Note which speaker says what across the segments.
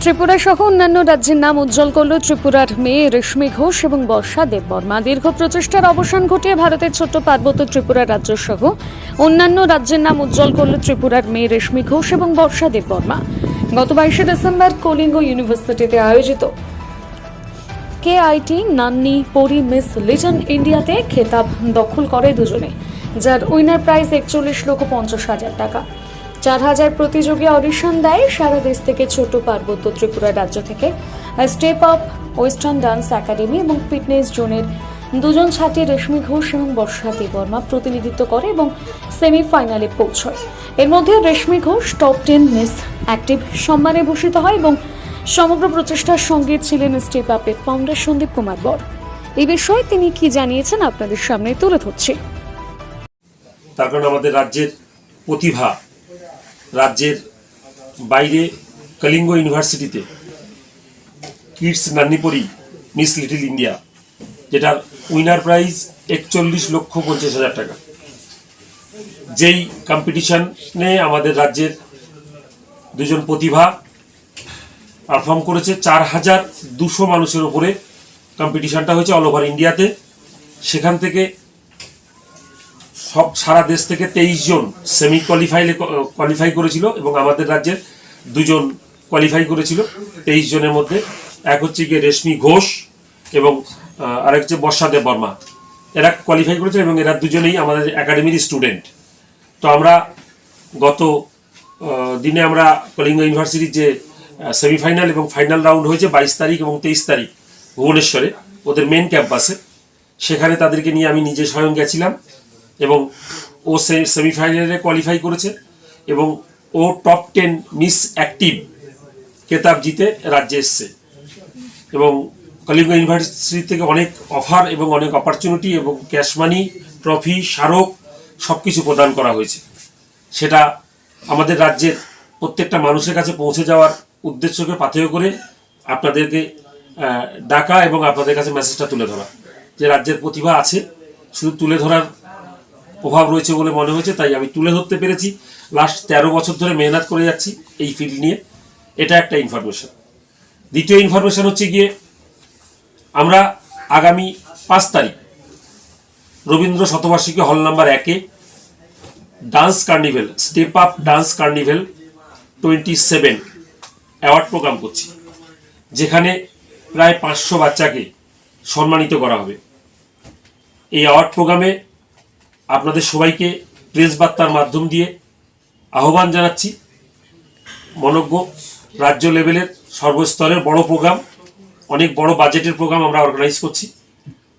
Speaker 1: ত্রিপুরা সহ অন্যান্য রাজ্যের নাম উজ্জ্বল করল ত্রিপুরার মেয়ে রেশমি ঘোষ এবং বর্ষা দেববর্মা। দীর্ঘ প্রচেষ্টার অবসান ঘটিয়ে ভারতের ছোট্ট পার্বত্য ত্রিপুরা রাজ্য সহ অন্যান্য রাজ্যের নাম উজ্জ্বল করল ত্রিপুরার মেয়ে রেশমি ঘোষ এবং বর্ষা দেববর্মা। গত 22শে ডিসেম্বর কলিঙ্গ ইউনিভার্সিটিতে আয়োজিত KIT নান্নি পরি মিস লিজেন্ড ইন্ডিয়াতে খেতাব দখল করে দুজনে, যার উইনার প্রাইজ 41,50,000 টাকা। 4,000 প্রতিযোগী অডিশন দেয় সারা দেশ থেকে। ছোট পার্বত্য ত্রিপুরা রাজ্য থেকে step up western dance academy এবং ফিটনেস জোনের দুজন ছাত্রী রেশমি ঘোষ এবং বর্ষা দেববর্মা প্রতিনিধিত্ব করে এবং সেমিফাইনালে পৌঁছয়। এর মধ্যে রেশমি ঘোষ টপ 10 মিস অ্যাক্টিভ সম্মানে ভূষিত হয় এবং সমগ্র প্রচেষ্টার সঙ্গে ছিলেন স্টেপ আপের ফাউন্ডার সন্দীপ কুমার বর। এই বিষয়ে তিনি কি জানিয়েছেন আপনাদের সামনে তুলে ধরছি।
Speaker 2: তার কারণ আমাদের রাজ্যের প্রতিভা রাজ্যের বাইরে কলিঙ্গ ইউনিভার্সিটিতে কিডস নান্নিপরি মিস লিটল ইন্ডিয়া, যেটার উইনার প্রাইজ 41,50,000 টাকা। যেই কম্পিটিশনে আমাদের রাজ্যের দুজন প্রতিভা পারফর্ম করেছে। 4,200 মানুষের উপরে কম্পিটিশনটা হয়েছে অল ওভার ইন্ডিয়াতে। সেখান থেকে সারা দেশ থেকে 23 জন সেমি কোয়ালিফাই করেছিল এবং আমাদের রাজ্যের দুজন কোয়ালিফাই করেছিল। 23 জনের মধ্যে এক হচ্ছে গিয়ে রেশমি ঘোষ এবং আরেক হচ্ছে বর্ষা দেববর্মা। এরা কোয়ালিফাই করেছে এবং এরা দুজনেই আমাদের একাডেমির স্টুডেন্ট। তো আমরা গত দিনে আমরা কলিঙ্গ ইউনিভার্সিটির যে সেমিফাইনাল এবং ফাইনাল রাউন্ড হয়েছে 22 তারিখ এবং 23 তারিখ ভুবনেশ্বরে, ওদের মেন ক্যাম্পাসে, সেখানে তাদেরকে নিয়ে আমি নিজে স্বয়ং গেছিলাম এবং ও সেমিফাইনালে কোয়ালিফাই করেছে এবং ও টপ 10 মিস অ্যাক্টিভ খেতাব জিতে রাজ্যে এসছে। এবং কলিঙ্গ ইউনিভার্সিটি থেকে অনেক অফার এবং অনেক অপরচুনিটি এবং ক্যাশ মানি, ট্রফি, স্মারক সব কিছু প্রদান করা হয়েছে। সেটা আমাদের রাজ্যের প্রত্যেকটা মানুষের কাছে পৌঁছে যাওয়ার উদ্দেশ্যকে পাথেয় করে আপনাদেরকে ডাকা এবং আপনাদের কাছে মেসেজটা তুলে ধরা যে রাজ্যের প্রতিভা আছে, শুধু তুলে ধরার অভাব রয়েছে বলে মনে হয়েছে, তাই আমি তুলে ধরতে পেরেছি। লাস্ট 13 বছর ধরে মেহনত করে যাচ্ছি এই ফিল্ড নিয়ে। এটা একটা ইনফরমেশন। দ্বিতীয় ইনফরমেশন হচ্ছে গিয়ে আমরা আগামী 5 তারিখ রবীন্দ্র শতবার্ষিকী হল নাম্বার 1-এ dance carnival, step up dance carnival 27 award program করছি, যেখানে প্রায় 500 বাচ্চাকে সম্মানিত করা হবে। এই অ্যাওয়ার্ড প্রোগ্রামে আপনাদের সবাইকে প্রেস বার্তার মাধ্যম দিয়ে আহ্বান জানাচ্ছি। মনজ্ঞ রাজ্য লেভেলের সর্বস্তরের বড় প্রোগ্রাম, অনেক বড় বাজেটের প্রোগ্রাম আমরা অর্গানাইজ করছি।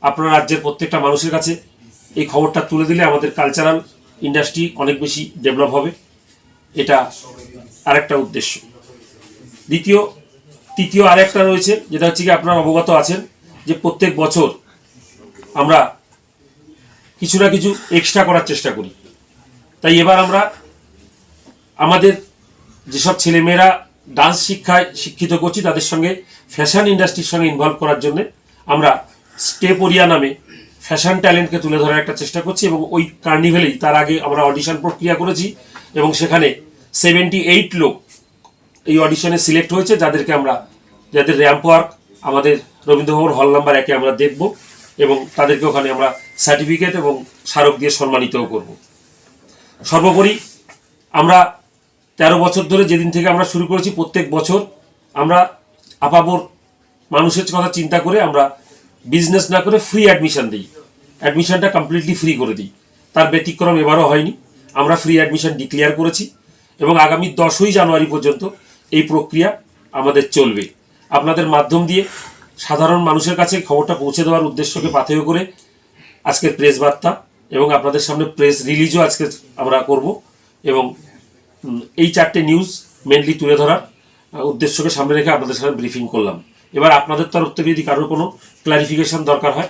Speaker 2: আপনার রাজ্যের প্রত্যেকটা মানুষের কাছে এই খবরটা তুলে দিলে আমাদের কালচারাল ইন্ডাস্ট্রি অনেক বেশি ডেভেলপ হবে। এটা আরেকটা উদ্দেশ্য। তৃতীয় আরেকটা রয়েছে, যেটা হচ্ছে কি আপনারা অবগত আছেন যে প্রত্যেক বছর আমরা কিছু না কিছু এক্সট্রা করার চেষ্টা করি। তাই এবার আমরা আমাদের যেসব ছেলেমেয়েরা ডান্স শিক্ষায় শিক্ষিত করছি তাদের সঙ্গে ফ্যাশন ইন্ডাস্ট্রির সঙ্গে ইনভলভ করার জন্য আমরা স্টেপোরিয়া নামে ফ্যাশন ট্যালেন্টকে তুলে ধরার একটা চেষ্টা করছি। এবং ওই কার্নিভেলেই তার আগে আমরা অডিশন প্রক্রিয়া করেছি এবং সেখানে 78 লোক এই অডিশনে সিলেক্ট হয়েছে, যাদের র্যাম্প ওয়ার্ক আমাদের রবীন্দ্রভবন হল নাম্বার 1-এ আমরা দেখব এবং তাদেরকে ওখানে আমরা সার্টিফিকেট এবং স্মারক দিয়ে সম্মানিতও করব। সর্বোপরি আমরা 13 বছর ধরে যেদিন থেকে আমরা শুরু করেছি, প্রত্যেক বছর আমরা আপামর মানুষের কথা চিন্তা করে আমরা বিজনেস না করে ফ্রি অ্যাডমিশন দিই। অ্যাডমিশনটা কমপ্লিটলি ফ্রি করে দিই। তার ব্যতিক্রম এবারও হয়নি। আমরা ফ্রি অ্যাডমিশন ডিক্লেয়ার করেছি এবং আগামী 10ই জানুয়ারি পর্যন্ত এই প্রক্রিয়া আমাদের চলবে। আপনাদের মাধ্যম দিয়ে সাধারণ মানুষের কাছে খবরটা পৌঁছে দেওয়ার উদ্দেশ্যকে পাথেয় করে আজকের প্রেস বার্তা এবং আপনাদের সামনে প্রেস রিলিজও আজকে আমরা করব এবং এই 4টে নিউজ মেনলি তুলে ধরার উদ্দেশ্যকে সামনে রেখে আপনাদের সামনে ব্রিফিং করলাম। এবার আপনাদের তরফ থেকে যদি কারোর কোনো ক্লারিফিকেশন দরকার হয়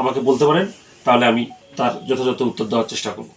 Speaker 2: আমাকে বলতে পারেন, তাহলে আমি তার যথাযথ উত্তর দেওয়ার চেষ্টা করব।